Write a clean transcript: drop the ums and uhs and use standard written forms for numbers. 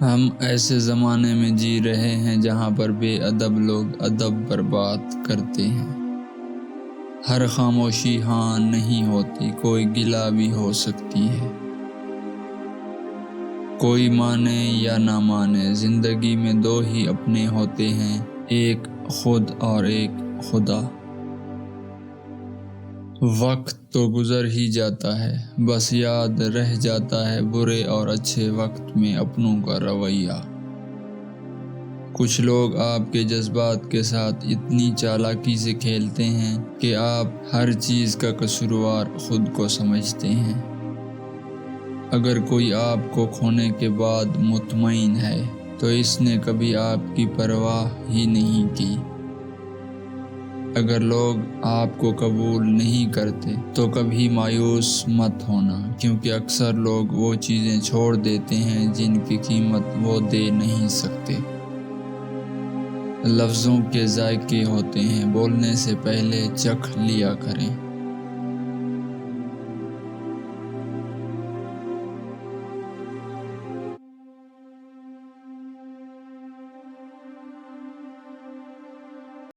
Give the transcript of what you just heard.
ہم ایسے زمانے میں جی رہے ہیں جہاں پر بے ادب لوگ ادب برباد کرتے ہیں۔ ہر خاموشی ہاں نہیں ہوتی، کوئی گلہ بھی ہو سکتی ہے۔ کوئی مانے یا نہ مانے، زندگی میں دو ہی اپنے ہوتے ہیں، ایک خود اور ایک خدا۔ وقت تو گزر ہی جاتا ہے، بس یاد رہ جاتا ہے برے اور اچھے وقت میں اپنوں کا رویہ۔ کچھ لوگ آپ کے جذبات کے ساتھ اتنی چالاکی سے کھیلتے ہیں کہ آپ ہر چیز کا قصوروار خود کو سمجھتے ہیں۔ اگر کوئی آپ کو کھونے کے بعد مطمئن ہے تو اس نے کبھی آپ کی پرواہ ہی نہیں کی۔ اگر لوگ آپ کو قبول نہیں کرتے تو کبھی مایوس مت ہونا، کیونکہ اکثر لوگ وہ چیزیں چھوڑ دیتے ہیں جن کی قیمت وہ دے نہیں سکتے۔ لفظوں کے ذائقے ہوتے ہیں، بولنے سے پہلے چکھ لیا کریں۔